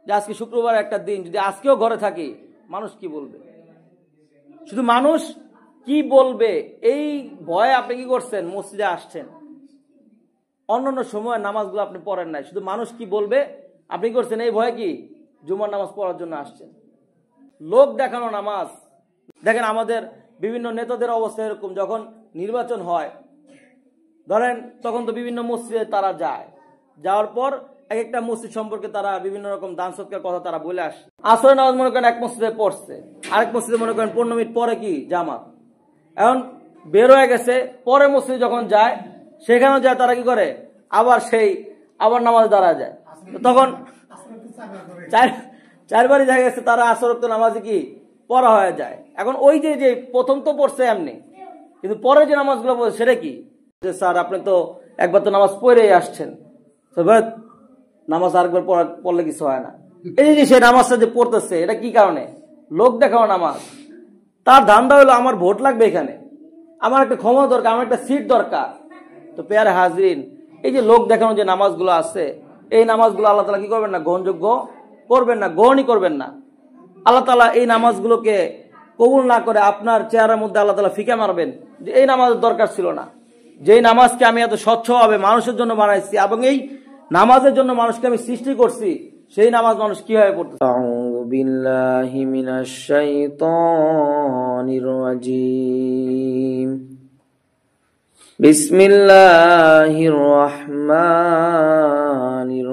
যে আজকে শুক্রবার একটা দিন, যদি আজকেও ঘরে থাকি মানুষ কি বলবে, শুধু মানুষ কি বলবে এই ভয়ে আপনি কি করছেন, মসজিদে আসছেন। অন্যান্য সময় নামাজগুলো আপনি পড়েন নাই, শুধু মানুষ কি বলবে আপনি করছেন এই ভয়ে কি জুমার নামাজ পড়ার জন্য আসছেন। লোক দেখানো নামাজ। দেখেন আমাদের বিভিন্ন নেতাদের অবস্থা এরকম, যখন নির্বাচন হয় ধরেন তখন তো বিভিন্ন মসজিদে তারা যায়, যাওয়ার পর এক একটা মসজিদ সম্পর্কে তারা বিভিন্ন রকম দান সৎকার কথা তারা বলে আসে। আসরের নামাজ মনে করেন এক মসজিদে পড়ছে, আরেক মসজিদে মনে করেন 15 মিনিট পরে কি জামাত, এখন বের হয়ে গেছে, পরে মসজিদে যখন যায় সেখানেও যায় তারা কি করে আবার নামাজ দাঁড়ায় যায়। তখন চারবারই দেখা গেছে তারা আসর ওয়াক্ত নামাজে কি পড়া হয়ে যায়। এখন ওই যে প্রথম তো পড়ছে এমনি, কিন্তু পরে যে নামাজগুলো পড়ছে সেটা কি, যে স্যার আপনি তো একবার তো নামাজ পড়েই আসছেন, নামাজ আরেকবার পড়লে কিছু হয় না। এই যে সে নামাজটা যে পড়তেছে এটা কি কারণে, লোক দেখানো নামাজ। তার ধান্দা হলো আমার ভোট লাগবে, এখানে আমার একটা ক্ষমতা দরকার, আমার একটা সিট দরকার। তো পেয়ারে হাজরিন, এই যে লোক দেখানো যে নামাজগুলো আছে এই নামাজগুলো আল্লাহ তাআলা কি করবেন না, গ্রহণযোগ্য করবেন না, গ্রহণই করবেন না। আল্লাহ তাআলা এই নামাজগুলোকে কবুল না করে আপনার চেহারার মধ্যে আল্লাহ তাআলা ফিকা মারবেন যে এই নামাজের দরকার ছিল না, যেই নামাজকে আমি এত স্বচ্ছভাবে মানুষের জন্য বানাইছি এবং এই নামাজের জন্য মানুষকে আমি সৃষ্টি করছি, সেই নামাজ মানুষ কিভাবে পড়তে। আউযু বিল্লাহি মিনাশ শাইতানির রাজীম। বিসমিল্লাহির রহমানির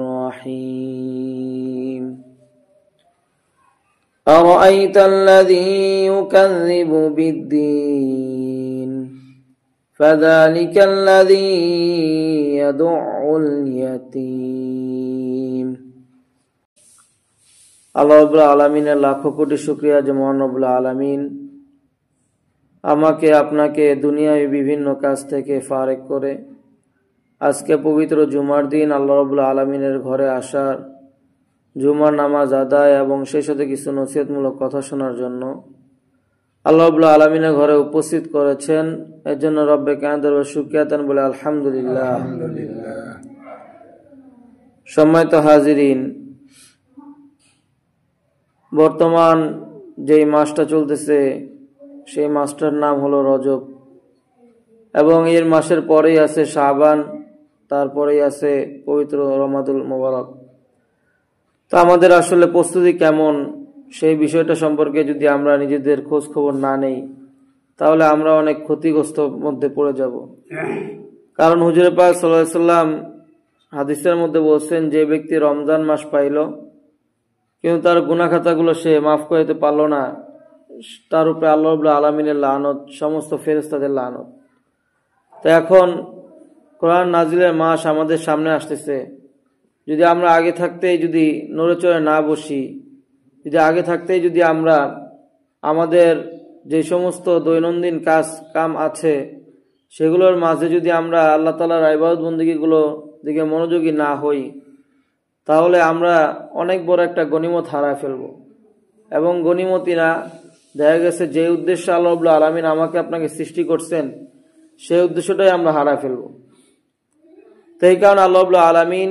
রহিম। আরাআইতাল্লাযী ইউকাযযিবু বিদ্দীন ফাযালিকাল্লাযী ইয়াদউল ইয়াতীম। আল্লাহ রাব্বুল আলামিনের লাখো কোটি শুকরিয়া যে মহান রব্বুল আলামিন আমাকে আপনাকে দুনিয়ায় বিভিন্ন কাজ থেকে ফারেক করে আজকে পবিত্র জুমার দিন আল্লাহ রাব্বুল আলামিনের ঘরে আসার, জুমার নামাজ আদায় এবং সেই সাথে কিছু নসিহতমূলক কথা শোনার জন্য আল্লাহ রাব্বুল আলামিনের ঘরে উপস্থিত করেছেন। এর জন্য রব্বে কায়নাতের শুকরিয়া তান বলে আলহামদুলিল্লাহ। সম্মানিত হাজিরিন, বর্তমান যেই মাসটা চলতেছে সেই মাসটার নাম হলো রজব, এবং এর মাসের পরেই আছে শাবান, তারপরেই আছে পবিত্র রমাদুল মোবারক। তো আমাদের আসলে প্রস্তুতি কেমন সেই বিষয়টা সম্পর্কে যদি আমরা নিজেদের খোঁজ খবর না নেই তাহলে আমরা অনেক ক্ষতিগ্রস্ত মধ্যে পড়ে যাব। কারণ হুজুর পাক সাল্লাল্লাহু আলাইহি ওয়াসাল্লাম হাদিসের মধ্যে বলছেন, যে ব্যক্তি রমজান মাস পাইল কিন্তু তার গুনাহ খাতাগুলো সে মাফ করতে পারল না, তার উপরে আল্লাহ রাব্বুল আলামিনের লানত, সমস্ত ফেরেশতাদের লানত। তো এখন কোরআন নাজিলের মাস আমাদের সামনে আসতেছে, যদি আমরা আগে থাকতেই যদি নড়ে চড়ে না বসি, যদি আগে থাকতেই যদি আমরা আমাদের যে সমস্ত দৈনন্দিন কাম আছে সেগুলোর মাঝে যদি আমরা আল্লাহ তাআলার ইবাদত বন্দেগীগুলো দিকে মনোযোগী না হই তাহলে আমরা অনেক বড় একটা গনিমত হারায় ফেলব। এবং গনিমতই না, দেখা গেছে যে উদ্দেশ্যে আল্লাহ রাব্বুল আলামিন আমাকে আপনাকে সৃষ্টি করছেন সেই উদ্দেশ্যটাই আমরা হারায় ফেলব। তো এই কারণে আল্লাহ রাব্বুল আলামিন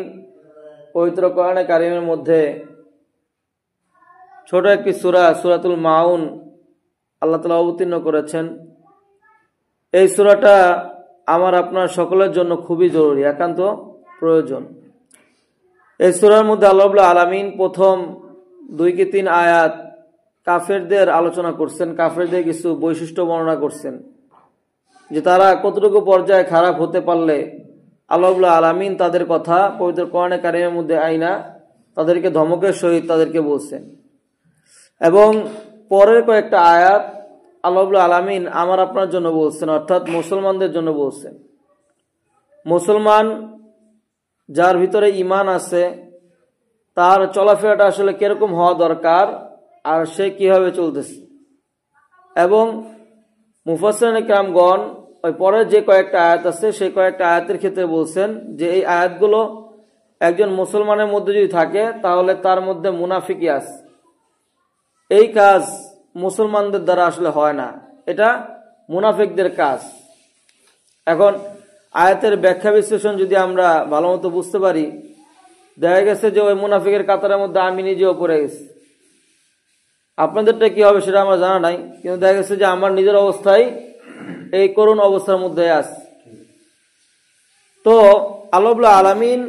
পবিত্র কোরআনে কারিমের মধ্যে ছোট একটি সূরা, সূরাতুল মাউন আল্লাহ তাআলা অবতীর্ণ করেছেন। এই সূরাটা আমার আপনার সকলের জন্য খুবই জরুরি, একান্ত প্রয়োজন। এই সূরার মধ্যে আল্লাহ রাব্বুল আলামিন প্রথম 2 কি 3 আয়াত কাফেরদের আলোচনা করছেন, কাফেরদের কিছু বৈশিষ্ট্য বর্ণনা করছেন, যে তারা কতটুকু পর্যায়ে খারাপ হতে পারলে আল্লাহ রাব্বুল আলামিন তাদের কথা পবিত্র কোরআনে কারিমের মধ্যে আইনা তাদেরকে ধমকের সহিত তাদেরকে বলছেন। এবং পরের কয়েকটা আয়াত আল্লাহ রাব্বুল আলামিন আমার আপনার জন্য বলছেন, অর্থাৎ মুসলমানদের জন্য বলছেন। মুসলমান যার ভিতরে ঈমান আছে তার চলাফেরাটা আসলে কিরকম হওয়া দরকার আর সে কিভাবে চলতেছে। এবং মুফাসসিরিন কিরামগণ ওই পরের যে কয়েকটা আয়াত আছে সেই কয়েকটা আয়াতের ক্ষেত্রে বলছেন যে এই আয়াতগুলো একজন মুসলমানের মধ্যে যদি থাকে তাহলে তার মধ্যে মুনাফিকি আছে। এই কাজ মুসলমানদের দ্বারা আসলে হয় না, এটা মুনাফিকদের কাজ। এখন আয়াতের ব্যাখ্যা বিশ্লেষণ যদি আমরা ভালো মতো বুঝতে পারি দেখা গেছে যে ওই মুনাফিকের কাতারের মধ্যে আমি নিজেও পড়ে গেছি। আপনাদেরটা কি হবে সেটা আমার জানা নাই, কিন্তু দেখা গেছে যে আমার নিজের অবস্থায় এই করুণ অবস্থার মধ্যে আছে। তো আল্লাহ রাব্বুল আলামিন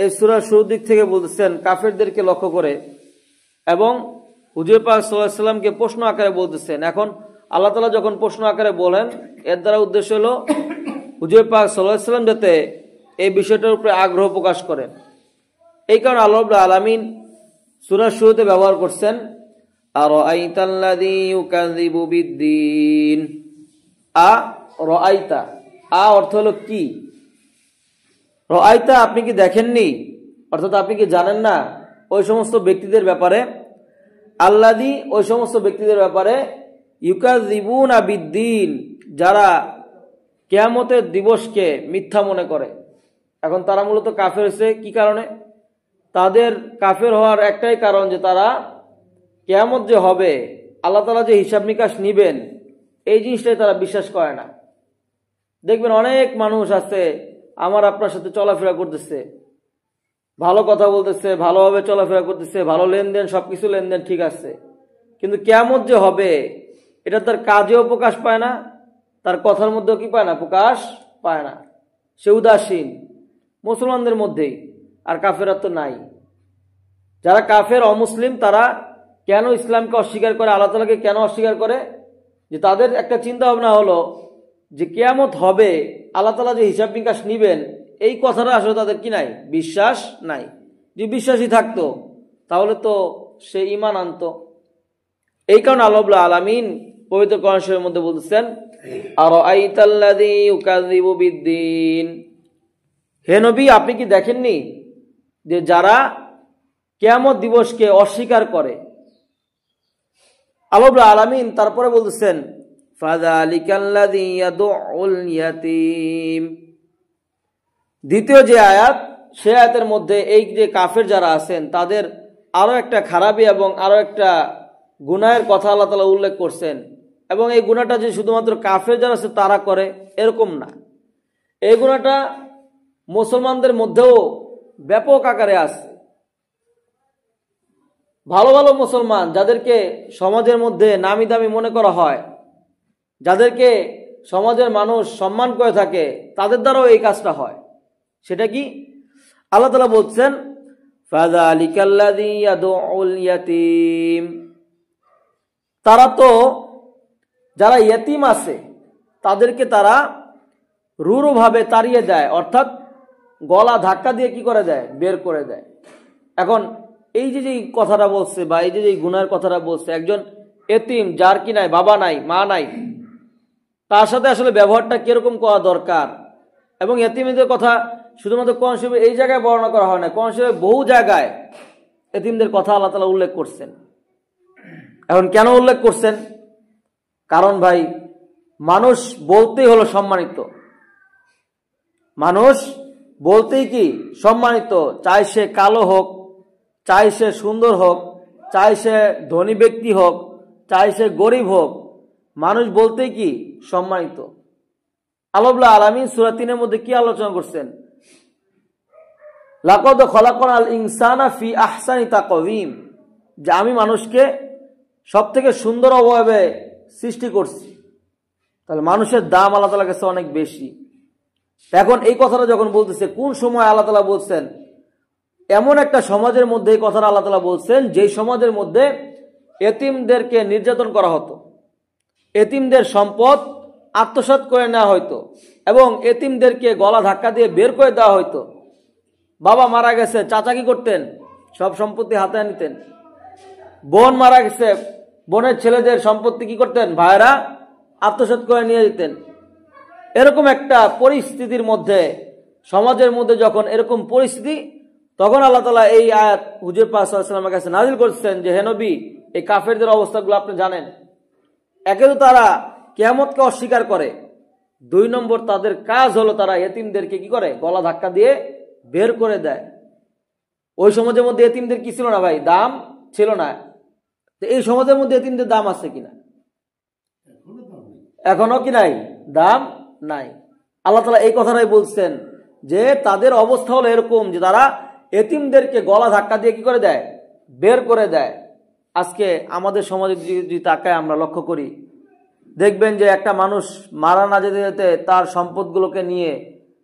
এই সূরার শুরুর দিক থেকে বলতেছেন কাফেরদেরকে লক্ষ্য করে, এবং হুজুর পাক সাল্লাল্লাহু আলাইহি ওয়াসাল্লামকে প্রশ্ন আকারে বলতেছেন। এখন আল্লাহ তাআলা যখন প্রশ্ন আকারে বলেন, এর দ্বারা উদ্দেশ্য হলো হুজুর পাক সাল্লাল্লাহু আলাইহি ওয়াসাল্লাম যাতে এই বিষয়টার উপরে আগ্রহ প্রকাশ করেন। এই কারণে আল্লাহ রাব্বুল আলামিন সূরার শুরুতে ব্যবহার করছেন আরাআইতাল্লাযী ইউকাযযিবু বিদ্দীন। রাআইতা, অর্থ হলো কি, রাআইতা আপনি কি দেখেননি, অর্থাৎ আপনি কি জানেন না ওই সমস্ত ব্যক্তিদের ব্যাপারে, আল্লাযী ওই সমস্ত ব্যক্তিদের ব্যাপারে, ইউকাযযিবুনা বিদ্দীন যারা কিয়ামতের দিবসকে মিথ্যা মনে করে। এখন তারা মূলত কাফের হয়েছে কি কারণে? তাদের কাফের হওয়ার একটাই কারণ যে তারা কিয়ামত যে হবে, আল্লাহ তাআলা যে হিসাব নিকাশ নিবেন, এই জিনিসটাই তারা বিশ্বাস করে না। দেখবেন অনেক মানুষ আছে আমার আপনার সাথে চলাফেরা করতেছে, ভালো কথা বলতেছে, ভালোভাবে চলাফেরা করতেছে, ভালো লেনদেন, সবকিছু লেনদেন ঠিক আছে, কিন্তু কিয়ামত যে হবে এটা তার কাজেও প্রকাশ পায় না, তার কথার মধ্যেও কি পায় না, প্রকাশ পায় না। সে উদাসীন মুসলমানদের মধ্যেই, আর কাফেরা তো নাই। যারা কাফের অমুসলিম তারা কেন ইসলামকে অস্বীকার করে, আল্লাহ তাআলাকে কেন অস্বীকার করে? যে তাদের একটা চিন্তা ভাবনা হলো যে কিয়ামত হবে, আল্লাহ তাআলা যে হিসাব নিকাশ নিবেন, এই কথাটা আসলে তাদের কি নাই, বিশ্বাস নাই। যে বিশ্বাসী থাকতো তাহলে তো সে ঈমান আনতো। এই কারণে আল্লাহ রাব্বুল আলামিন পবিত্র কোরআন শরীফের মধ্যে বলতেছেন আরাআইতাল্লাযী ইউকাযযিবু বিদ্দীন, হে নবী আপনি কি দেখেননি যে যারা কিয়ামত দিবসকে অস্বীকার করে। আল্লাহ রাব্বুল আলামিন তারপরে বলতেছেন ফাযালিকাল্লাযী ইয়াদউল ইয়াতীম। দ্বিতীয় যে আয়াত, সে আয়াতের মধ্যে এই যে কাফের যারা আছেন তাদের আরো একটা খারাপি এবং আরো একটা গুনাহের কথা আল্লাহ তাআলা উল্লেখ করছেন, এবং এই গুনাহটা যে শুধুমাত্র কাফের যারা আছে তারা করে এরকম না, এই গুনাহটা মুসলমানদের মধ্যেও ব্যাপক আকারে আছে। ভালো ভালো মুসলমান যাদেরকে সমাজের মধ্যে নামি দামি মনে করা হয়, যাদেরকে সমাজের মানুষ সম্মান করে থাকে, তাদের দ্বারাও এই কাজটা হয়। সেটা কি? আল্লাহ তাআলা বলছেন ফাযালিকাল্লাযী ইয়াদউল ইয়াতীম, তারা তো যারা ইয়েতিম আছে তাদেরকে তারা রূঢ়ভাবে তাড়িয়ে দেয়, অর্থাৎ গলা ধাক্কা দিয়ে কি করে দেয়, বের করে দেয়। এখন এই যে কথাটা বলছে বা এই যে গুনাহের কথাটা বলছে, একজন এতিম যার কি নাই, বাবা নাই, মা নাই, তার সাথে আসলে ব্যবহারটা কিরকম করা দরকার। এবং এতিমদের কথা শুধুমাত্র কোরআন শরীফে এই জায়গায় বর্ণনা করা হয় না, কোরআন শরীফে বহু জায়গায় এতিমদের কথা আল্লাহ তাআলা উল্লেখ করছেন। এখন কেন উল্লেখ করছেন? কারণ ভাই, মানুষ বলতেই হলো সম্মানিত, মানুষ বলতেই কি সম্মানিত, চাই সে কালো হোক, চাই সে সুন্দর হোক, চাই সে ধনী ব্যক্তি হোক, চাই সে গরিব হোক, মানুষ বলতেই কি সম্মানিত। আল্লাহ রাব্বুল আলামিন সূরা ৩ এর মধ্যে কি আলোচনা করছেন? লাকাদ খলাকনাল ইনসানা ফি আহসানি তাকওয়িম, যে আমি মানুষকে সবথেকে সুন্দর অবয়বে সৃষ্টি করছি। তাহলে মানুষের দাম আল্লাহ তাআলার কাছে অনেক বেশি। এখন এই কথাটা যখন বলতেছে, কোন সময় আল্লাহ তাআলা বলছেন? এমন একটা সমাজের মধ্যে এই কথাটা আল্লাহ তাআলা বলছেন যেই সমাজের মধ্যে এতিমদেরকে নির্যাতন করা হতো, এতিমদের সম্পদ আত্মসাৎ করে নেওয়া হইতো, এবং এতিমদেরকে গলা ধাক্কা দিয়ে বের করে দেওয়া হইতো। বাবা মারা গেছে, চাচা কি করতেন? সব সম্পত্তি হাতে নিতেন। বোন মারা গেছে, বোনের ছেলেদের সম্পত্তি কি করতেন? ভাইরা আত্মসাৎ করে নিয়ে যেতেন। এরকম একটা পরিস্থিতির মধ্যে, সমাজের মধ্যে যখন এরকম পরিস্থিতি, তখন আল্লাহ তাআলা এই আয়াত হুজুর পাক সাল্লাল্লাহু আলাইহি ওয়াসাল্লামের কাছে নাযিল করছেন যে হে নবী, এই কাফেরদের অবস্থাগুলো আপনি জানেন। একে তো তারা কিয়ামতকে অস্বীকার করে, ২ নম্বর তাদের কাজ হলো তারা এতিমদেরকে কি করে? গলা ধাক্কা দিয়ে বের করে দেয়। ওই সমাজের মধ্যে এতিমদের কি ছিল না ভাই? দাম ছিল না। তো এই সমাজের মধ্যে এতিমদের দাম আছে কিনা? এখনো কি নাই? দাম নাই। আল্লাহ তাআলা এই কথাটাই বলছেন যে তাদের অবস্থা হলো এরকম যে তারা এতিমদেরকে গলা ধাক্কা দিয়ে কি করে দেয়, বের করে দেয়। আজকে আমাদের সমাজে যদি তাকায় আমরা লক্ষ্য করি, দেখবেন যে একটা মানুষ মারা না যেতে যেতে তার সম্পদগুলোকে নিয়ে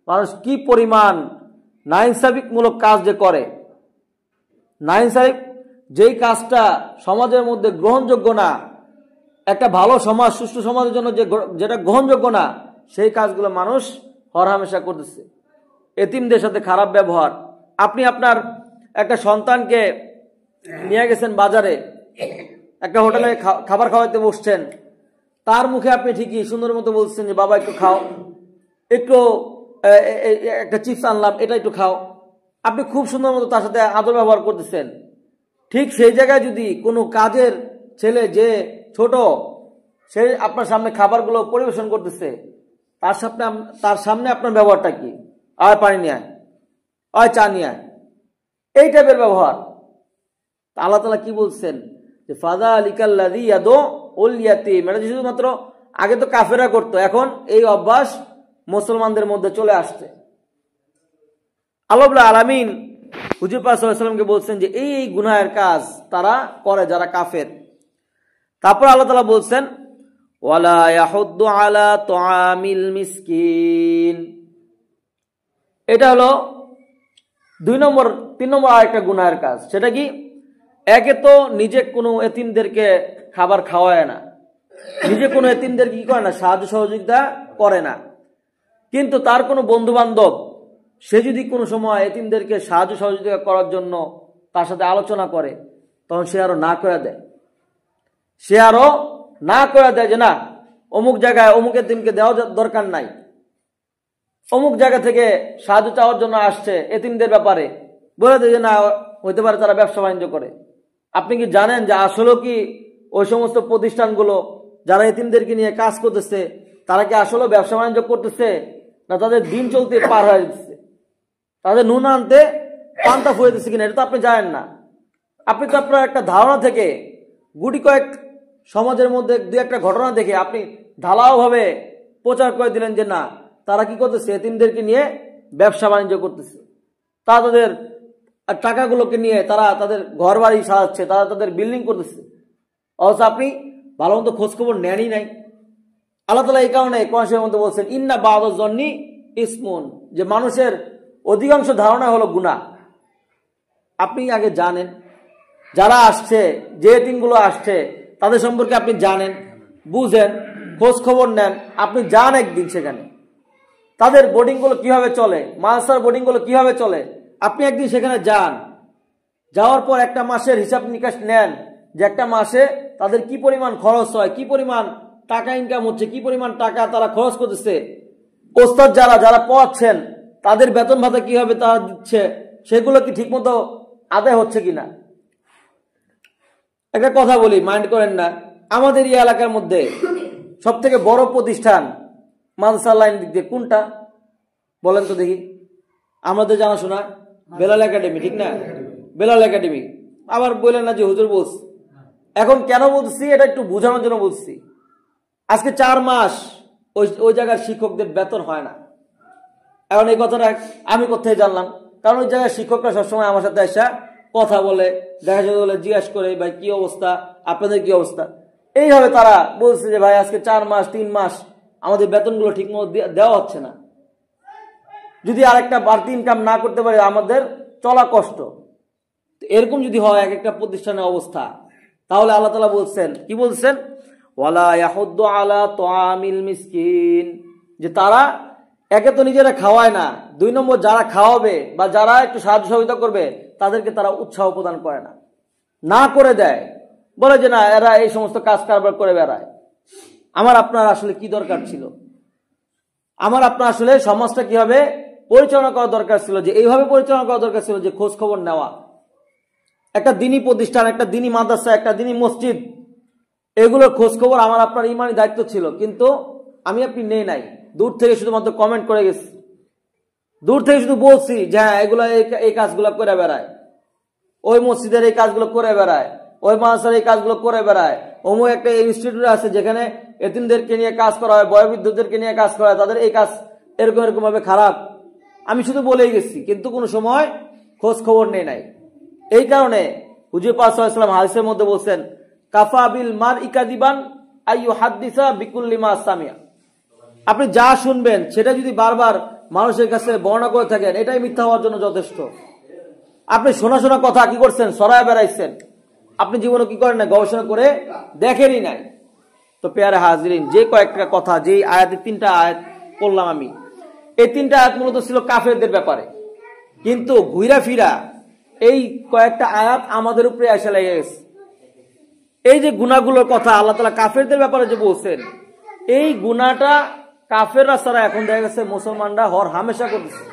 মানুষ কি পরিমাণ নাইনসাফিকমূলক কাজ যে করে। নাইনসাফিক যেই কাজটা সমাজের মধ্যে গ্রহণযোগ্য না, একটা ভালো সমাজ সুষ্ঠু সমাজের জন্য যেটা গ্রহণযোগ্য না, সেই কাজগুলো মানুষ হরহামেশা করতেছে। এতিমদের সাথে খারাপ ব্যবহার। আপনি আপনার একটা সন্তানকে নিয়ে গেছেন বাজারে, একটা হোটেলে খাবার খাওয়াতে বসছেন, তার মুখে আপনি ঠিকই সুন্দর মতো বলছেন যে বাবা একটু খাও, একটু একটা চিপস আনলাম, এটা একটু খাও। আপনি খুব সুন্দর মতো তার সাথে আদর ব্যবহার করতেছেন। ঠিক সেই জায়গায় যদি কোনো কাজের ছেলে যে ছোট, সে আপনার সামনে খাবারগুলো পরিবেশন করতেছে, তার সামনে আপনার ব্যবহারটা কি? আর পানি নিয়ে আয়, আর চা নিয়ে আয়, এই টাইপের ব্যবহার। আল্লাহ তাআলা কি বলছেন যে ফাযালিকাল্লাযী ইয়াদু উল ইয়াতীম, এটা শুধুমাত্র আগে তো কাফেররা করতো, এখন এই অভ্যাস মুসলমানদের মধ্যে চলে আসছে। আল্লাহ রাব্বুল আলামিন হুজুর পাক সাল্লাল্লাহু আলাইহি ওয়াসাল্লামকে বলছেন যে এই গুনাহের কাজ তারা করে যারা কাফের। তারপর আল্লাহ তাআলা বলছেন ওয়ালা ইয়াহুদ্দু আলা তুআমিল মিসকিন, এটা হলো 3 নম্বর আরেকটা গুনাহের কাজ। সেটা কি? একে তো নিজে কোনো এতিমদেরকে খাবার খাওয়ায় না, নিজে কোনো এতিমদেরকে কি করে না, সাহায্য সহযোগিতা করে না। কিন্তু তার কোনো বন্ধু বান্ধব সে যদি কোনো সময় এতিমদেরকে সাহায্য সহযোগিতা করার জন্য তার সাথে আলোচনা করে, তখন সে আরো না করে দেয়, যে না অমুক জায়গায় অমুক এতিমকে দেওয়া দরকার নাই, অমুক জায়গা থেকে সাহায্য চাওয়ার জন্য আসছে এতিমদের ব্যাপারে, বলে দেয় যে না হইতে পারে তারা ব্যবসা বাণিজ্য করে। আপনি কি জানেন যে আসলে কি ওই সমস্ত প্রতিষ্ঠানগুলো যারা এতিমদেরকে নিয়ে কাজ করতেছে, তারা কি আসলে ব্যবসা বাণিজ্য করতেছে, না তাদের দিন চলতে পার হয়ে যাচ্ছে, তাদের নুন আনতে পান্তা ফুয়ে দিচ্ছে কিনা, এটা তো আপনি জানেন না। আপনি তো আপনার একটা ধারণা থেকে গুটি কয়েক সমাজের মধ্যে 2-1টা ঘটনা দেখে আপনি ঢালাও ভাবে প্রচার করে দিলেন যে না তারা কি করতেছে, এতিমদেরকে নিয়ে ব্যবসা বাণিজ্য করতেছে, তারা তাদের টাকাগুলোকে নিয়ে তারা তাদের ঘর বাড়ি সাজাচ্ছে, তারা তাদের বিল্ডিং করতেছে, অথচ আপনি ভালো মতো খোঁজখবর নেনই নাই। আল্লাহ তাআলা এই কারণে কোরআনের মধ্যে বলছেন ইন্না বা'দাজ জন্নি ইসমুন, যে মানুষের অধিকাংশ ধারণা হলো গুনাহ। আপনি আগে জানেন, যারা আসছে, যে এতিমগুলো আসছে তাদের সম্পর্কে আপনি জানেন, বুঝেন, খোঁজ খবর নেন, আপনি যান একদিন সেখানে, তাদের বোর্ডিংগুলো কিভাবে চলে, মাদ্রাসার বোর্ডিংগুলো কিভাবে চলে, আপনি একদিন সেখানে যান, যাওয়ার পর একটা মাসের হিসাব নিকাশ নেন যে একটা মাসে তাদের কি পরিমাণ খরচ হয়, কি পরিমাণ টাকা ইনকাম হচ্ছে, কি পরিমাণ টাকা তারা খরচ করতেছে, ওস্তাদ যারা পড়াচ্ছেন তাদের বেতন ভাতা কিভাবে তারা দিচ্ছে, সেগুলো কি ঠিকমতো আদায় হচ্ছে কিনা। একটা কথা বলি, মাইন্ড করেন না, আমাদের এই এলাকার মধ্যে সব থেকে বড় প্রতিষ্ঠান মাদ্রাসা লাইন দিক দিয়ে কোনটা বলেন তো দেখি? আমাদের জানাশোনা বেলাল একাডেমি, ঠিক না? বেলাল একাডেমি। আবার বললেন না যে হুজুর বলছি। এখন কেন বলছি এটা একটু বোঝানোর জন্য বলছি। আজকে 4 মাস ওই জায়গার শিক্ষকদের বেতন হয় না। এখন এই কথাটা আমি কোথায় জানলাম? কারণ ওই জায়গার শিক্ষকরা সবসময় আমার সাথে এসে কথা বলে, দেখা যায় বলে, জিজ্ঞাসা করে ভাই কি অবস্থা, আপনাদের কি অবস্থা। এইভাবে তারা বলছে যে ভাই আজকে 4 মাস 3 মাস আমাদের বেতনগুলো ঠিক মতো দেওয়া হচ্ছে না, যদি আরেকটা বাড়তি ইনকাম না করতে পারে আমাদের চলা কষ্ট। এরকম যদি হয় এক একটা প্রতিষ্ঠানের অবস্থা, তাহলে আল্লাহ তাআলা বলছেন, কি বলছেন? ওয়ালা ইয়াহুদ্দু আলা তুআমিল মিসকিন, যে তারা একে তো নিজেরা খাওয়ায় না, 2 নম্বর যারা খাওয়াবে বা যারা একটু সাহায্য সহযোগিতা করবে তাদেরকে তারা উৎসাহ প্রদান করে না, না করে দেয়, বলে যে না এরা এই সমস্ত কাজ কারবার করে বেড়ায়। আমার আপনার আসলে কি দরকার ছিল? আমার আপনার আসলে সমাজটা কিভাবে পরিচালনা করা দরকার ছিল, যে এইভাবে পরিচালনা করা দরকার ছিল যে খোঁজ খবর নেওয়া। একটা দিনী প্রতিষ্ঠান, একটা দিনী মাদ্রাসা, একটা দিনী মসজিদ, এগুলোর খোঁজ খবর আমার আপনার ইমানি দায়িত্ব ছিল, কিন্তু আমি আপনি নেই নাই, দূর থেকে শুধুমাত্র কমেন্ট করে গেছি, দূর থেকে শুধু বলছি যে হ্যাঁ এগুলো এই কাজগুলো করে বেড়ায়, ওই মসজিদের এই কাজগুলো করে বেড়ায়, ওই মাদ্রাসার এই কাজগুলো করে বেড়ায়, অমুক একটা ইনস্টিটিউট আছে যেখানে এতিমদেরকে নিয়ে কাজ করা হয়, বয়োবৃদ্ধদেরকে নিয়ে কাজ করা হয়, তাদের এই কাজ এরকম ভাবে খারাপ। আমি শুধু বলেই গেছি, কিন্তু কোনো সময় খোঁজ খবর নেই নাই। এই কারণে হুজুর পাক সাল্লাল্লাহু আলাইহি ওয়াসাল্লাম হাদিসের মধ্যে বলছেন, কাফা বিল মারই কাযিবান আইয়ু হাদিসা বিকুল্লি মা সামিয়া। আপনি যা শুনবেন সেটা যদি বারবার মানুষের কাছে বর্ণনা করে থাকেন, এটাই মিথ্যা হওয়ার জন্য যথেষ্ট। আপনি শোনা শোনা কথা কি করছেন, সরায় বেড়াইছেন, আপনি জীবনে কি করেন না, গবেষণা করে দেখেনই নাই। তো পেয়ারে হাজরিন, যে কয়েকটা কথা, যে আয়াতের 3টা আয়াত পড়লাম আমি, এই 3টা আয়াত মূলত ছিল কাফেরদের ব্যাপারে, কিন্তু ঘুরা ফিরা এই কয়েকটা আয়াত আমাদের উপরে এসে লেগে গেছে। এই যে গুনাহগুলোর কথা আল্লাহ তাআলা কাফেরদের ব্যাপারে যে বলছেন, এই গুনাহটা কাফেররা ছাড়া এখন দেখা গেছে মুসলমানরা হর হামেশা করতেছে,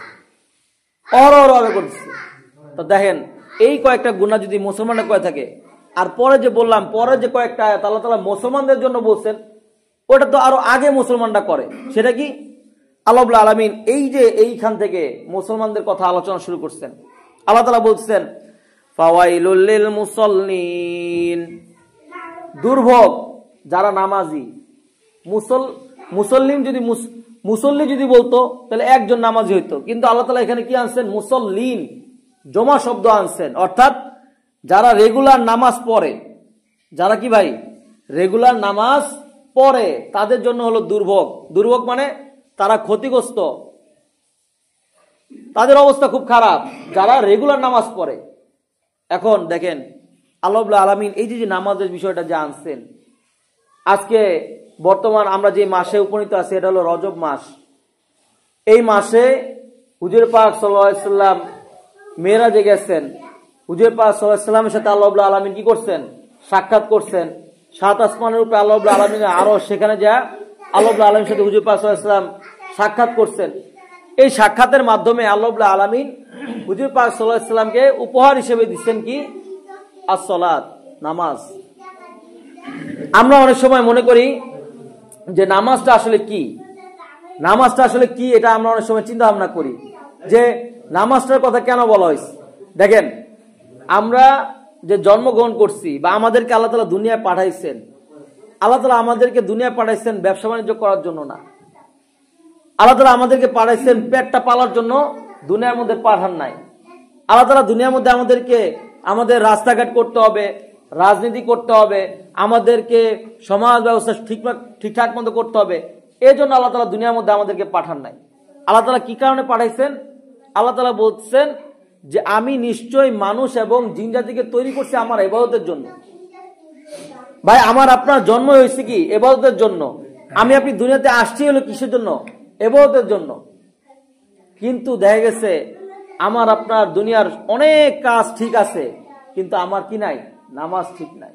অহরহ করতেছে। তো দেখেন, এই কয়েকটা গুনাহ যদি মুসলমানরা করে থাকে, আর পরে যে বললাম, পরে যে কয়েকটা আয়াত আল্লাহ তাআলা মুসলমানদের জন্য বলছেন, ওটা তো আরো আগে মুসলমানরা করে। সেটা কি? আল্লাহ রাব্বুল আলামিন এই যে এইখান থেকে মুসলমানদের কথা আলোচনা শুরু করছেন। আল্লাহ তাআলা বলছেন, ফাওয়াইলুল লিল মুসাল্লিন, দুর্ভোগ যারা নামাজি। মুসল্লি যদি বলতো তাহলে একজন নামাজি হইতো, কিন্তু আল্লাহ তাআলা এখানে কি আনছেন? মুসল্লিন, জমা শব্দ আনছেন, অর্থাৎ যারা রেগুলার নামাজ পড়ে, যারা কি ভাই রেগুলার নামাজ পড়ে, তাদের জন্য হলো দুর্ভোগ। দুর্ভোগ মানে তারা ক্ষতিগ্রস্ত, তাদের অবস্থা খুব খারাপ, যারা রেগুলার নামাজ পড়ে। এখন দেখেন আল্লাহ রাব্বুল আলামিন এই যে নামাজের বিষয়টা যে আনছেন, আজকে বর্তমান আমরা যে মাসে উপনীত আছি, এটা হলো রজব মাস। এই মাসে হুজুর পাক সাল্লাল্লাহু আলাইহি ওয়াসাল্লাম মেরাজে গেছেন। হুজুর পাক সাল্লাল্লাহু আলাইহি ওয়াসাল্লামের সাথে আল্লাহ রাব্বুল আলামিন কি করছেন? সাক্ষাৎ করছেন। 7 আসমানের উপরে আল্লাহ রাব্বুল আলামিনের আরো, সেখানে যা আল্লাহ রাব্বুল আলামিনের সাথে হুজুর পাক সাল্লাল্লাহু আলাইহি ওয়াসাল্লাম সাক্ষাৎ করছেন। এই সাক্ষাতের মাধ্যমে আল্লাহ রাব্বুল আলামিন হুজুর পাক সাল্লাল্লাহু আলাইহি ওয়াসাল্লামকে উপহার হিসেবে দিচ্ছেন কি? as-সালাত, নামাজ। আমরা অনেক সময় মনে করি যে নামাজটা আসলে কি, নামাজটা আসলে কি, এটা আমরা অনেক সময় চিন্তা ভাবনা করি যে নামাজটার কথা কেন বলা হয়েছে। দেখেন, আমরা যে জন্মগ্রহণ করছি বা আমাদেরকে আল্লাহ তাআলা দুনিয়ায় পাঠাইছেন, আল্লাহ তাআলা আমাদেরকে দুনিয়ায় পাঠাইছেন ব্যবসা বাণিজ্য করার জন্য না। আল্লাহ তাআলা আমাদেরকে পাঠাইছেন পেটটা পালার জন্য, দুনিয়ার মধ্যে পাঠান নাই। আল্লাহ তাআলা দুনিয়ার মধ্যে আমাদেরকে, আমাদের রাস্তাঘাট করতে হবে, রাজনীতি করতে হবে, আমাদেরকে সমাজ ব্যবস্থা ঠিকঠাক মতো করতে হবে, এই জন্য আল্লাহ তাআলা দুনিয়ার মধ্যে আমাদেরকে পাঠান নাই। আল্লাহ তাআলা কি কারণে পাঠাইছেন? আল্লাহ তাআলা বলছেন যে আমি নিশ্চয়ই মানুষ এবং জিন জাতিকে তৈরি করছি আমার ইবাদতের জন্য। ভাই, আমার আপনার জন্ম হয়েছে কি? ইবাদতের জন্য। আমি আপনি দুনিয়াতে আসছি হলো কিসের জন্য? ইবাদতের জন্য। কিন্তু দেখা গেছে আমার আপনার দুনিয়ার অনেক কাজ ঠিক আছে, কিন্তু আমার কি নাই? নামাজ ঠিক নাই।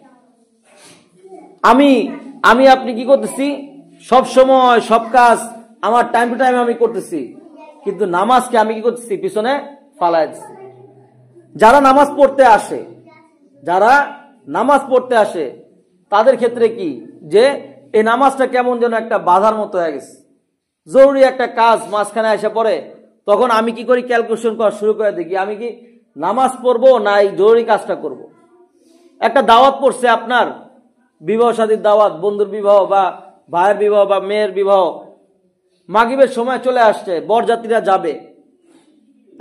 আমি আপনি কি করতেছি? সব সময় সব কাজ আমার টাইম টু টাইম আমি করতেছি, কিন্তু নামাজকে আমি কি করতেছি? পিছনে ফালাই দিচ্ছি। যারা নামাজ পড়তে আসে তাদের ক্ষেত্রে কি, যে এই নামাজটা কেমন যেন একটা বাধার মতো হয়ে গেছে। জরুরি একটা কাজ মাঝখানে এসে পড়ে, তখন আমি কি করি? ক্যালকুলেশন করা শুরু করে দেখি আমি কি নামাজ পড়বো না এই জরুরি কাজটা করব। একটা দাওয়াত পড়ছে, আপনার বিবাহ শাদীর দাওয়াত, বন্ধুর বিবাহ বা ভাইয়ের বিবাহ বা মেয়ের বিবাহ, মাগরিবের সময় চলে আসছে, বরযাত্রীরা যাবে।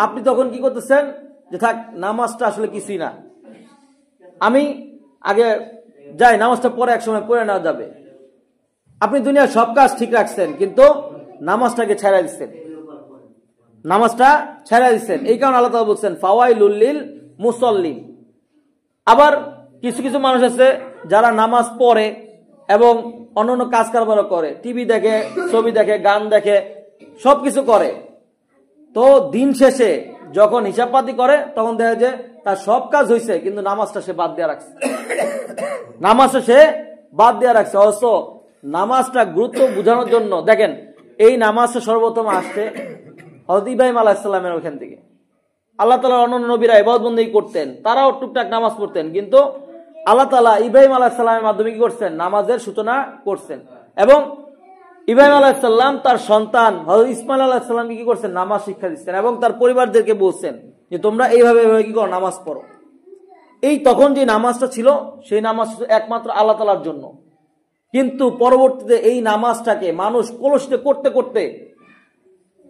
আপনি তখন কি করতেছেন? যে থাক, নামাজটা আসলে কিছুই না, আমি আগে যাই, নামাজটা পরে এক সময় পড়ে নেওয়া যাবে। আপনি দুনিয়ার সব কাজ ঠিক রাখছেন, কিন্তু নামাজটাকে ছেড়ে দিচ্ছেন, নামাজটা ছেড়ে দিচ্ছেন। এই কারণে আল্লাহ তাআলা বলছেন ফাওয়াইলুল লিল মুসাল্লিন। আবার কিছু কিছু মানুষ আছে যারা নামাজ পড়ে এবং অন্যান্য কাজ কারবার করে, টিভি দেখে, ছবি দেখে, গান দেখে, সবকিছু করে। তো দিন শেষে যখন হিসাবপাতি করে, তখন দেখা যায় তার সব কাজ হয়েছে, কিন্তু নামাজটা সে বাদ দিয়ে রাখছে। অবশ্য নামাজটা গুরুত্ব বোঝানোর জন্য দেখেন, এই নামাজটা সর্বপ্রথম আসছে হযরত ইব্রাহিম আলাইহিস সালামের ওখান থেকে। আল্লাহ তাআলা অন্যান্য নবীরা ইবাদত বন্দেগী করতেন, তারাও টুকটাক নামাজ পড়তেন, কিন্তু আল্লাহ তাআলা ইব্রাহিম আলাইহিস সালামের মাধ্যমে কি করছেন? নামাজের সূচনা করছেন। এবং ইব্রাহিম আলাইহিস সালাম তার সন্তান হযরত ইসমাঈল আলাইহিস সালামকে কি করছেন? নামাজ শিক্ষা দিচ্ছেন এবং তার পরিবারদেরকে বলছেন যে তোমরা এইভাবে কি করো? নামাজ পড়ো। এই তখন যে নামাজটা ছিল, সেই নামাজ একমাত্র আল্লাহ তাআলার জন্য। কিন্তু পরবর্তীতে এই নামাজটাকে মানুষ কলুষিত করতে করতে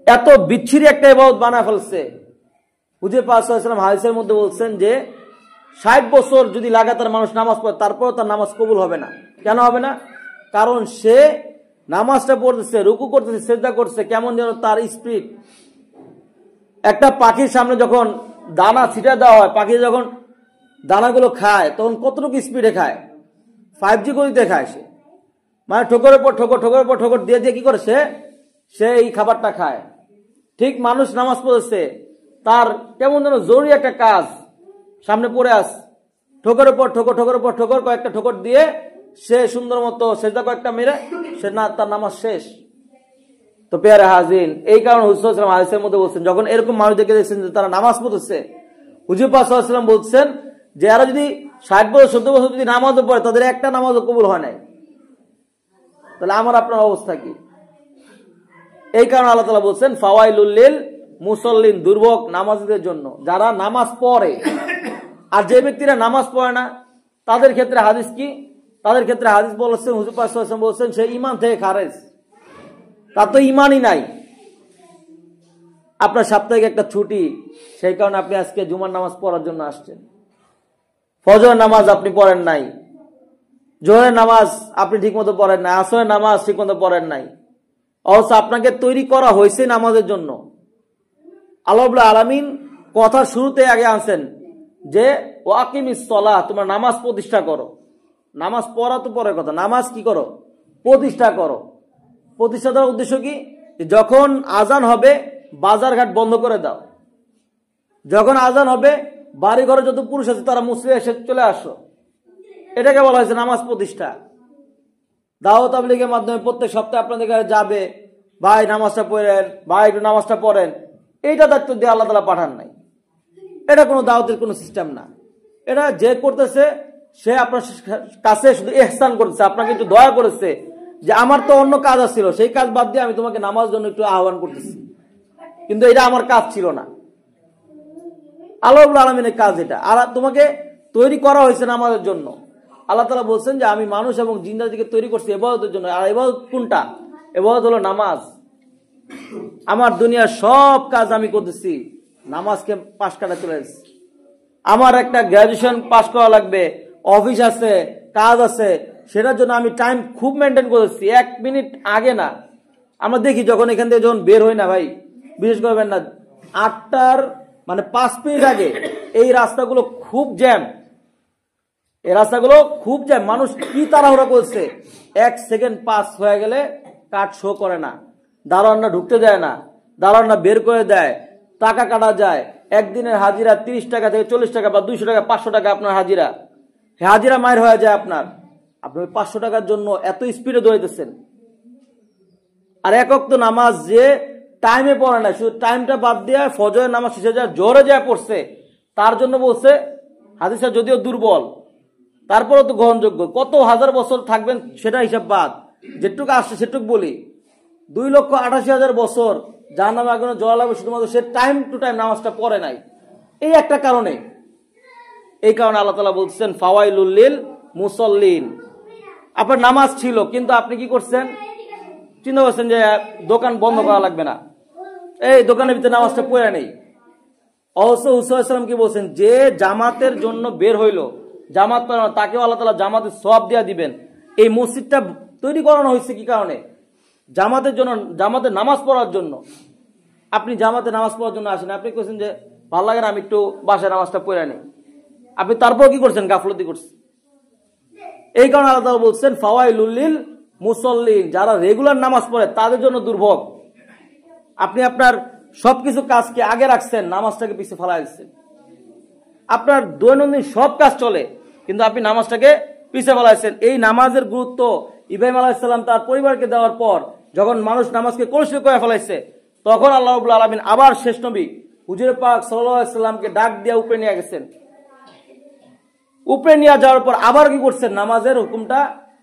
এত বিচ্ছিরি একটা ইবাদত বানায় ফেলছে হুজুর পাক সাল্লাল্লাহু আলাইহি ওয়াসাল্লাম হাদিসের মধ্যে বলছেন যে 60 বছর যদি লাগাতার মানুষ নামাজ পড়ে তারপরও তার নামাজ কবুল হবে না। কেন হবে না? কারণ সে নামাজটা পড়তেছে, রুকু করতেছে, সিজদা করছে, কেমন যেন তার স্পিরিট। একটা পাখির সামনে যখন দানা ছিটা দেওয়া হয়, পাখি যখন দানাগুলো খায় তখন কতটুকু স্পিডে খায়? 5G গতিতে খায় সে, মানে ঠোকরের পর ঠোকর, ঠোকরের পর ঠোকর দিয়ে দিয়ে কি করে সে এই খাবারটা খায়। ঠিক মানুষ নামাজ পড়েছে, তার কেমন যেন জরুরি একটা কাজ সামনে পড়ে আস, ঠোকরের পর ঠোকর, ঠোকরের পর ঠোকর, কয়েকটা ঠোকর দিয়ে সে সুন্দর মতো সেজদা কয়েকটা মেরে সে না, তার নামাজ শেষ। তো পেয়ারে হাজির, এই কারণে হুজুর সাল্লাল্লাহু আলাইহি ওয়াসাল্লাম হাদিসের মধ্যে বলছেন, যখন এরকম মানুষদেরকে দেখছেন যে তারা নামাজ পড়তেছে, হুজুর পাক সাল্লাল্লাহু আলাইহি ওয়াসাল্লাম বলছেন যে এরা যদি 60 বছর 70 বছর যদি নামাজও পড়ে তাদের একটা নামাজও কবুল হয় নাই, তাহলে আমার আপনার অবস্থা কি? এই কারণে আল্লাহ তাআলা বলছেন ফাওয়াইলুল লিল মুসাল্লিন, দুর্ভোগ নামাজীদের জন্য যারা নামাজ পড়ে। আর যে ব্যক্তিরা নামাজ পড়ে না তাদের ক্ষেত্রে হাদিস কি? তাদের ক্ষেত্রে হাদিস বলেছেন, হুজুর পাক সাল্লাল্লাহু আলাইহি ওয়াসাল্লাম বলছেন সে ঈমান থেকে খারেজ, তার তো ঈমানই নাই। আপনার সাপ্তাহিক একটা ছুটি, সেই কারণে আপনি আজকে জুমার নামাজ পড়ার জন্য আসছেন। ফজর নামাজ আপনি পড়েন নাই, জোহরের নামাজ আপনি ঠিকমতো পড়েন নাই, আসরের নামাজ ঠিকমতো পড়েন নাই, অথচ আপনাকে তৈরি করা হয়েছে নামাজের জন্য। আল্লাহ রাব্বুল আলামিন কথা শুরুতে আগে আনছেন যে ওয়াকিমিস সালাহ, তোমরা নামাজ প্রতিষ্ঠা করো। নামাজ পড়া তো পরের কথা, নামাজ কি করো? প্রতিষ্ঠা করো। প্রতিষ্ঠা দেওয়ার উদ্দেশ্য কি? যখন আজান হবে বাজার ঘাট বন্ধ করে দাও, যখন আজান হবে বাড়ি ঘরে যত পুরুষ আছে তারা মসজিদে এসে চলে আসো। এটাকে বলা হয়েছে নামাজ প্রতিষ্ঠা। দাওয়াত তাবলীগের মাধ্যমে প্রত্যেক সপ্তাহে আপনাদের কাছে যাবে, ভাই নামাজটা পড়েন, ভাই একটু নামাজটা পড়েন, এইটা দায়িত্ব দিয়ে আল্লাহ তাআলা পাঠান নাই। এটা কোনো দাওয়াতের কোনো সিস্টেম না। এটা যে করতেছে সে আপনার কাছে শুধু ইহসান করতেছে, আপনাকে একটু দয়া করেছে যে আমার তো অন্য কাজ ছিল, সেই কাজ বাদ দিয়ে আমি তোমাকে নামাজ জন্য একটু আহ্বান করতেছি, কিন্তু এটা আমার কাজ ছিল না। আল্লাহ রাব্বুল আলামিনের কাজ এটা, আর তোমাকে তৈরি করা হয়েছে নামাজের জন্য। আল্লাহ তাআলা বলছেন যে আমি মানুষ এবং জিন্দাদিকে তৈরি করছি ইবাদতের জন্য। আর ইবাদত কোনটা? ইবাদত হলো নামাজ। আমার দুনিয়ার সব কাজ আমি করতেছি, নামাজকে পাশ কাটা চলে এসেছি। আমার একটা গ্রাজুয়েশন পাশ করা লাগবে, অফিস আছে, কাজ আছে, সেটার জন্য আমি টাইম খুব মেনটেন করেছি, 1 মিনিট আগে না। আমরা দেখি যখন এখান থেকে যখন বের হই না ভাই, বিশেষ করবেন না 8টার মানে 5 মিনিট আগে এই রাস্তাগুলো খুব জ্যাম, এই রাস্তাগুলো খুব জ্যাম। মানুষ কি তাড়াহুড়া করছে, 1 সেকেন্ড পাস হয়ে গেলে কার্ড শো করে না, দারোয়ানরা ঢুকতে দেয় না, দারোয়ানরা বের করে দেয়, টাকা কাটা যায়। একদিনের হাজিরা 30 টাকা থেকে 40 টাকা বা 200 টাকা 500 টাকা আপনার হাজিরা, হাজিরা মায়ের হয়ে যায় আপনার। আপনি 500 টাকার জন্য এত স্পিডে দৌড়াইতেছেন। আর একক তো নামাজ যে টাইমে পড়ে না, শুধু টাইমটা বাদ দিয়ে ফজরের নামাজ শেষে যা জোরে যায় পড়ছে, তার জন্য বলছে হাদিসটা যদিও দুর্বল তারপরেও তো গ্রহণযোগ্য। কত হাজার বছর থাকবেন সেটা হিসাব বাদ, যেটুকু আসছে সেটুকু বলি। 2,88,000 বছর জাহান্নামে আগুনে জ্বলা লাগবে শুধুমাত্র সে টাইম টু টাইম নামাজটা পড়ে নাই। এই একটা কারণে, এই কারণে আল্লাহ তাআলা বলছেন ফাওয়াইলুল লিল মুসাল্লিন। আপনার নামাজ ছিল কিন্তু আপনি কি করছেন? চিন্তা করছেন যে দোকান বন্ধ করা লাগবে না, এই দোকানের ভিতরে নামাজটা পড়ে নেই। অবশ্য হুজুর সাল্লাল্লাহু আলাইহি ওয়াসাল্লাম কি বলছেন, যে জামাতের জন্য বের হইলো, জামাত পড়ানো, তাকেও আল্লাহ তাআলা জামাতের সওয়াব দিয়ে দিবেন। এই মসজিদটা তৈরি করানো হয়েছে কি কারণে? জামাতের জন্য, জামাতের নামাজ পড়ার জন্য। আপনি জামাতে নামাজ পড়ার জন্য আসেন, আপনি বলছেন যে ভালো লাগে না আমি একটু বাসায় নামাজটা পড়ে নিই, আপনি তারপর কি করছেন? গাফলতি করছেন। এই কারণে আল্লাহ তাআলা বলছেন ফাওয়াইলুল লিল মুসাল্লিন, যারা রেগুলার নামাজ পড়ে তাদের জন্য দুর্ভোগ। আপনি আপনার সবকিছু কাজকে আগে রাখছেন, নামাজটাকে পিছিয়ে ফেলা দিচ্ছেন। আপনার দৈনন্দিন সব কাজ চলে কিন্তু আপনি নামাজটাকে পিছিয়ে ফেলাইছেন। এই নামাজের গুরুত্ব ইব্রাহিম আলাইহিস সালাম তার পরিবারকে দেওয়ার পর যখন মানুষ নামাজকে কলুষিত করে ফেলাইছে, তখন আল্লাহ রাব্বুল আলামিন আবার শেষ নবী হুজুর পাক সাল্লাল্লাহু আলাইহি সাল্লামকে ডাক দিয়ে উপরে নিয়ে গেছেন। উপরে নিয়ে যাওয়ার পর আবার কি করছেন? নামাজের হুকুমটা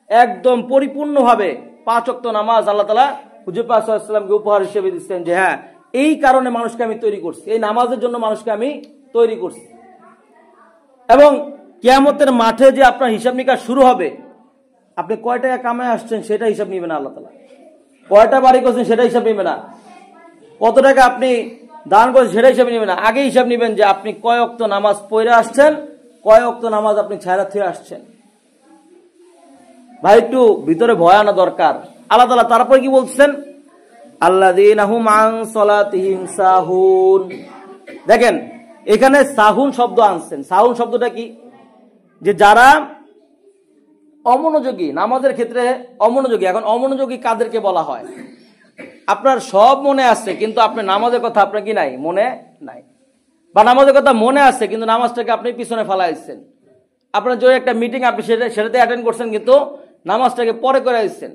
একদম পরিপূর্ণভাবে 5 ওয়াক্ত নামাজ আল্লাহ তাআলা হুজুর পাক সাল্লাল্লাহু আলাইহি সাল্লামকে উপহার হিসেবে দিচ্ছেন যে হ্যাঁ, এই কারণে মানুষকে আমি তৈরি করছি, এই নামাজের জন্য মানুষকে আমি তৈরি করছি। এবং কিয়ামতের মাঠে যে আপনার হিসাব নিকাশ শুরু হবে, আপনি কয় টাকা কামায় আসছেন সেটা হিসাব নিবে না আল্লাহ তাআলা, কয়টা বাড়ি করছেন সেটা হিসাব নিবে না, কত টাকা আপনি দান করেছেন সেটা হিসাব নেবেন না, আগে হিসাব নেবেন যে আপনি কয় ওয়াক্ত নামাজ পড়ে আসছেন, কয় ওয়াক্ত নামাজ আপনি ছায়া থেকে আসছেন। ভাই একটু ভিতরে ভয় আনা দরকার। আল্লাহ তাআলা তারপরে কি বলছেন, আল্লাযীনা হুম আন সালাতিহিম সাহুন। দেখেন এখানে সাহুন শব্দ আনছেন। সাহুন শব্দটা কি, যে যারা অমনোযোগী, নামাজের ক্ষেত্রে অমনোযোগী। এখন অমনোযোগী কাদেরকে বলা হয়? আপনার সব মনে আছে কিন্তু আপনার নামাজের কথা আপনার কি নাই, মনে নাই, বা নামাজের কথা মনে আছে কিন্তু নামাজটাকে আপনি পিছনে ফেলাইছেন। আপনার যে একটা মিটিং আপনি সেটাতে অ্যাটেন্ড করছেন কিন্তু নামাজটাকে পরে করে আসছেন,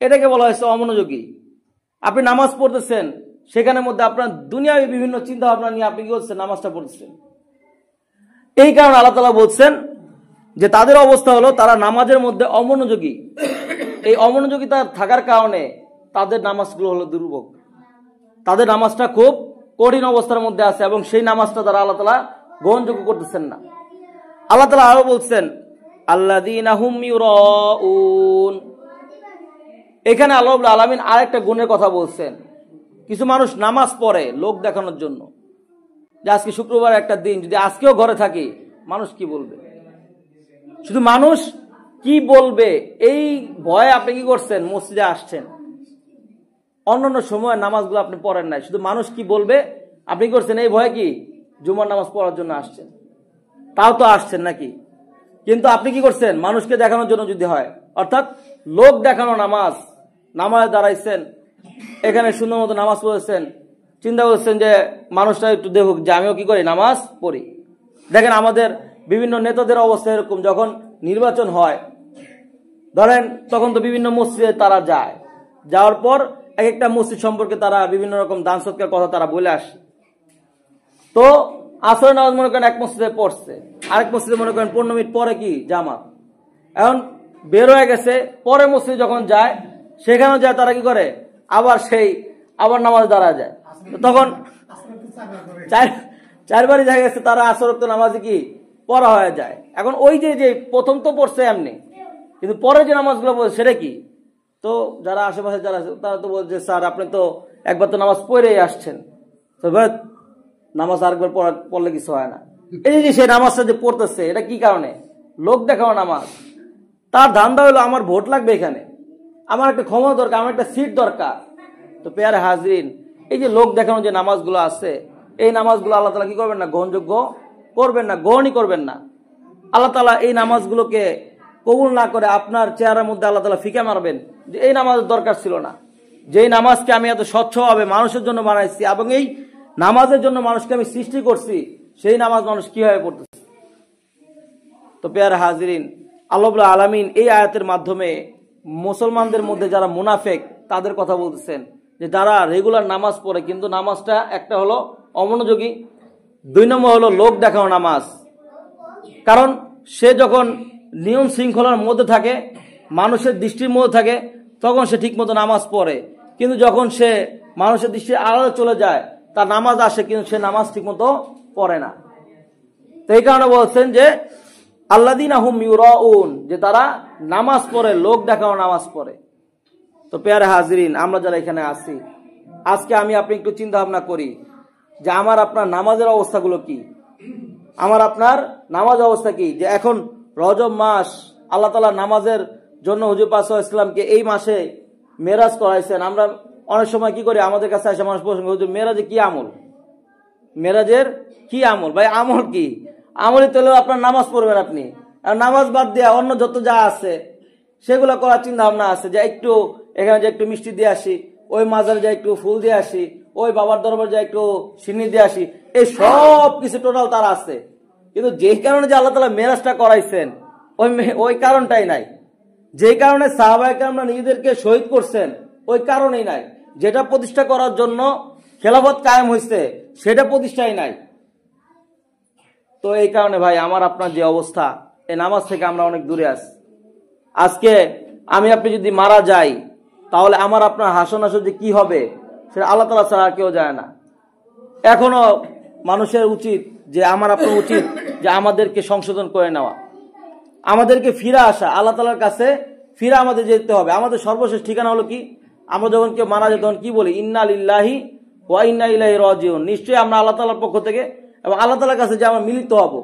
এটাকে বলা হয়েছে অমনোযোগী। আপনি নামাজ পড়তেছেন, সেখানের মধ্যে আপনার দুনিয়াবী বিভিন্ন চিন্তা ভাবনা নিয়ে আপনি কি করছেন, নামাজটা পড়তেছেন। এই কারণে আল্লাহ তাআলা বলছেন যে তাদের অবস্থা হলো তারা নামাজের মধ্যে অমনোযোগী। এই অমনোযোগিতা থাকার কারণে তাদের নামাজগুলো হলো দুর্ভোগ, তাদের নামাজটা খুব কঠিন অবস্থার মধ্যে আছে এবং সেই নামাজটা তারা আল্লাহ তাআলা গ্রহণযোগ্য করতেছেন না। আল্লাহ তাআলা আরো বলছেন আল্লাযীনা হুম ইউরাউন। এখানে আল্লাহ রাব্বুল আলামিন আরেকটা গুণের কথা বলছেন। কিছু মানুষ নামাজ পড়ে লোক দেখানোর জন্য, যে আজকে শুক্রবার একটা দিন, যদি আজকেও ঘরে থাকি মানুষ কি বলবে, শুধু মানুষ কি বলবে এই ভয়ে আপনি কি করছেন, মসজিদে আসছেন। অন্যান্য সময় নামাজগুলো আপনি পড়েন নাই, শুধু মানুষ কি বলবে আপনি কি করছেন এই ভয়ে কি জুমার নামাজ পড়ার জন্য আসছেন। তাও তো আসছেন নাকি, কিন্তু আপনি কি করছেন, মানুষকে দেখানোর জন্য যদি হয়, অর্থাৎ লোক দেখানো নামাজ, নামাজে দাঁড়াইছেন, এখানে সুন্দর মতো নামাজ পড়েছেন, চিন্তা করছেন যে মানুষটা একটু দেখুক যে আমিও কি করি, নামাজ পড়ি। দেখেন আমাদের বিভিন্ন নেতাদের অবস্থা এরকম, যখন নির্বাচন হয় ধরেন তখন তো বিভিন্ন মসজিদে তারা যায়, যাওয়ার পর এক একটা মসজিদ সম্পর্কে তারা বিভিন্ন রকম দান সৎকার কথা তারা বলে আসে। তো আসরের নামাজ মনে করেন এক মসজিদে পড়ছে, আরেক মসজিদে মনে করেন 15 মিনিট পরে কি জামাত, এখন বের হয়ে গেছে, পরে মসজিদে যখন যায় সেখানেও যায় তারা কি করে, আবার নামাজ দাঁড়া যায়। তখন চারবারই দেখা গেছে তারা আসর ওয়াক্ত নামাজে কি পড়া হয়ে যায়। এখন ওই যে প্রথম তো পড়ছে এমনি, কিন্তু পরে যে নামাজগুলো পড়ছে সেটা কি, তো যারা আশেপাশে যারা তারা তো বলছে স্যার আপনি তো একবার তো নামাজ পড়েই আসছেন, তো নামাজ আরেকবার পড়লে কিছু হয় না। এই যে সেই নামাজটা যে পড়তেছে এটা কি কারণে, লোক দেখাও নামাজ। তার ধান্দা হলো আমার ভোট লাগবে, এখানে আমার একটা ক্ষমতা দরকার, আমার একটা সিট দরকার। তো পেয়ারে হাজরিন, এই যে লোক দেখানো যে নামাজগুলো আছে, এই নামাজগুলো আল্লাহ তাআলা কি করবেন না, গ্রহণযোগ্য করবেন না, গ্রহণই করবেন না। আল্লাহ তাআলা এই নামাজগুলোকে কবুল না করে আপনার চেহারার মধ্যে আল্লাহ তাআলা ফিকা মারবেন যে এই নামাজের দরকার ছিল না, যেই নামাজকে আমি এত স্বচ্ছভাবে মানুষের জন্য বানাইছি এবং এই নামাজের জন্য মানুষকে আমি সৃষ্টি করছি, সেই নামাজ মানুষ কিভাবে পড়তেছে। তো পেয়ারে হাজরিন, আল্লাহ রাব্বুল আলামিন এই আয়াতের মাধ্যমে মুসলমানদের মধ্যে যারা মুনাফিক তাদের কথা বলতেছেন, যে যারা রেগুলার নামাজ পড়ে কিন্তু নামাজটা একটা হলো অমনোযোগী, 2 নম্বর হলো লোক দেখানো নামাজ। কারণ সে যখন নিয়ম শৃঙ্খলার মধ্যে থাকে, মানুষের দৃষ্টির মধ্যে থাকে, তখন সে ঠিক মতো নামাজ পড়ে, কিন্তু যখন সে মানুষের দৃষ্টির আড়ালে চলে যায়, তার নামাজ আসে কিন্তু সে নামাজ ঠিক মতো পড়ে না। তো এই কারণে বলছেন যে আল্লাযীনা হুম ইউরাউন, যে তারা নামাজ পড়ে, লোক দেখানো নামাজ পড়ে। তো পেয়ারে হাজরিন, আমরা যারা এখানে আছি আজকে আমি আপনি একটু চিন্তা ভাবনা করি যে আমার আপনার নামাজের অবস্থাগুলো কি, আমার আপনার নামাজ অবস্থা কি। যে এখন রজব মাস, আল্লাহ তাআলা নামাজের জন্য হুজুর পাক সাল্লাল্লাহু আলাইহি ওয়াসাল্লামকে এই মাসে মেরাজ করাইছেন। আমরা অনেক সময় কি করি, আমাদের কাছে আসে মানুষ প্রশ্ন, হুজুর মেরাজে কি আমল, মেরাজের কি আমল? ভাই আমল কি, আমলই তো আপনার নামাজ পড়বেন আপনি, আর নামাজ বাদ দিয়ে অন্য যত যা আছে সেগুলো করার চিন্তা ভাবনা আছে, যে একটু এখানে যে একটু মিষ্টি দিয়ে আসি, ওই মাজারে যা একটু ফুল দিয়ে আসি, ওই বাবার দরবারে যা একটু সিন্নি দিয়ে আসি, এই সব কিছু টোটাল তার আছে। কিন্তু যেই কারণে যে আল্লাহ তাআলা মেরাজটা করাইছেন ওই কারণটাই নাই, যেই কারণে সাহাবায়ে কেরামরা নিজেদেরকে শহীদ করছেন ওই কারণেই নাই, যেটা প্রতিষ্ঠা করার জন্য খেলাফত কায়েম হয়েছে সেটা প্রতিষ্ঠাই নাই। তো এই কারণে ভাই আমার আপনার যে অবস্থা, এই নামাজ থেকে আমরা অনেক দূরে আছি। আজকে আমি আপনি যদি মারা যাই তাহলে আমার আপনার হাসন হাসন যে কি হবে সেটা আল্লাহ তাআলা ছাড়া কেউ যায় না। এখনো মানুষের উচিত, যে আমার আপনার উচিত যে আমাদেরকে সংশোধন করে নেওয়া, আমাদেরকে ফিরে আসা, আল্লাহ তাআলার কাছে ফিরে আমাদের যেতে হবে। আমাদের সর্বশেষ ঠিকানা হলো কি, আমরা যখন কেউ মারা যায় তখন কি বলি, ইন্না লিল্লাহি ওয়া ইন্না ইলাইহি রাজিউন, নিশ্চয়ই আমরা আল্লাহ তাআলার পক্ষ থেকে এবং আল্লাহ তাআলার কাছে যে আমরা মিলিত হব,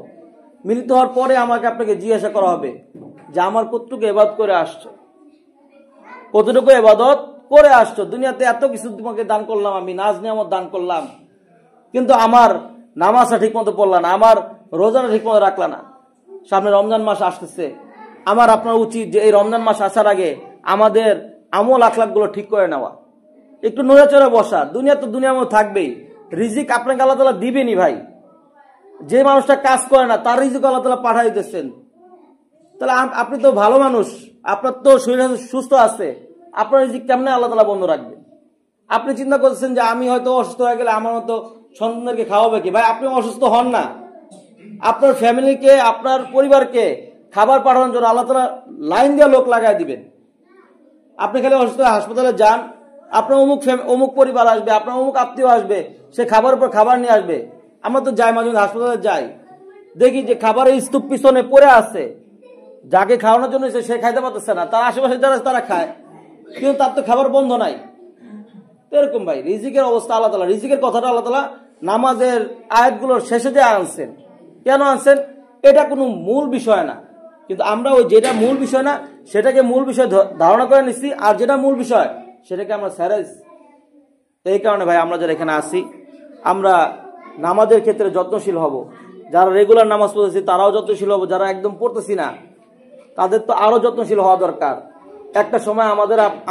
মিলিত হওয়ার পরে আমাকে আপনাকে জিজ্ঞাসা করা হবে যে আমার কতটুকু ইবাদত করে আসছো, কতটুকু ইবাদত করে আসছো। দুনিয়াতে এত কিছু তোমাকে দান করলাম, আমি নাজ নিয়ামত দান করলাম, কিন্তু আমার নামাজটা ঠিক মতো পড়লা না, আমার রোজাটা ঠিক মতো রাখলা না। সামনে রমজান মাস আসতেছে, আমার আপনার উচিত যে এই রমজান মাস আসার আগে আমাদের আমল আখলাকগুলো ঠিক করে নেওয়া, একটু নড়েচড়ে বসা। দুনিয়া তো দুনিয়ার মধ্যে থাকবেই, রিজিক আপনাকে আল্লাহ তাআলা দিবেনি ভাই। যে মানুষটা কাজ করে না তার রিজিক আল্লাহ তাআলা পাঠাই দিচ্ছেন। তাহলে আপনি তো ভালো মানুষ, আপনার তো শরীর সুস্থ আছে, আপনার রিজিক কেমনে আল্লাহ তাআলা বন্ধ রাখবে? আপনি চিন্তা করছেন যে আমি হয়তো অসুস্থ হয়ে গেলে আমার মতো সন্তানদেরকে খাওয়াবে কি? ভাই আপনি অসুস্থ হন না, আপনার ফ্যামিলিকে, আপনার পরিবারকে খাবার পাঠানোর জন্য আল্লাহ তাআলা লাইন দিয়ে লোক লাগাই দিবেন। আপনি খালি অসুস্থ হাসপাতালে যান, আপনার অমুক পরিবার আসবে, আপনার অমুক আত্মীয় আসবে, সে খাবার উপর খাবার নিয়ে আসবে। আমরা তো যাই মাঝে মাঝে হাসপাতালে যাই, দেখি যে খাবারের স্তূপ পিছনে পড়ে আছে, যাকে খাওয়ানোর জন্য সে খাইতে পারতেছে না, তার আশেপাশে যারা তারা খায়, কিন্তু তার তো খাবার বন্ধ নাই। এরকম ভাই রিজিকের অবস্থা আল্লাহ তাআলা, রিজিকের কথাটা আল্লাহ তাআলা নামাজের আয়াতগুলোর শেষে যে আনছেন। কেন আনছেন? এটা কোনো মূল বিষয় না, কিন্তু আমরা ওই যেটা মূল বিষয় না সেটাকে মূল বিষয় ধারণা করে নিচ্ছি, আর যেটা মূল বিষয় সেটাকে আমরা স্যারেজ। এই কারণে ভাই আমরা যারা এখানে আসি, আমরা নামাজের ক্ষেত্রে যত্নশীল হব। যারা রেগুলার নামাজ পড়তেছি তারাও যত্নশীল হব, যারা একদম পড়তেছি না তাদের তো আরো যত্নশীল হওয়া দরকার। একটা সময়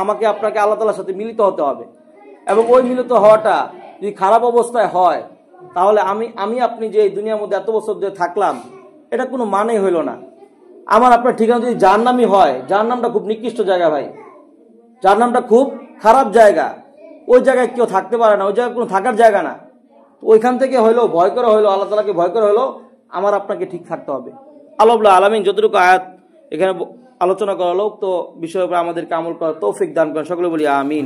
আমাকে আপনাকে আল্লাহ তাআলার সাথে মিলিত হতে হবে, এবং ওই মিলিত হওয়াটা যদি খারাপ অবস্থায় হয় তাহলে আমি আপনি যে এই দুনিয়ার মধ্যে এত বছর ধরে থাকলাম, এটা কোনো মানেই হইল না। আমার আপনার ঠিকানা যদি জাহান্নামই হয়, জাহান্নামটা খুব নিকৃষ্ট জায়গা ভাই, জাহান্নামটা খুব খারাপ জায়গা, ওই জায়গায় কেউ থাকতে পারে না, ওই জায়গায় কোনো থাকার জায়গা না। ওইখান থেকে হইলো ভয় করে হইলো, আল্লাহ তাআলাকে ভয় করে হইলো আমার আপনাকে ঠিক থাকতে হবে। আল্লাহ রাব্বুল আলামিন যতটুকু আয়াত এখানে আলোচনা করা লোক তো বিষয়ের উপর আমাদেরকে আমল করার তৌফিক দান করেন, সকলে বলি আমিন।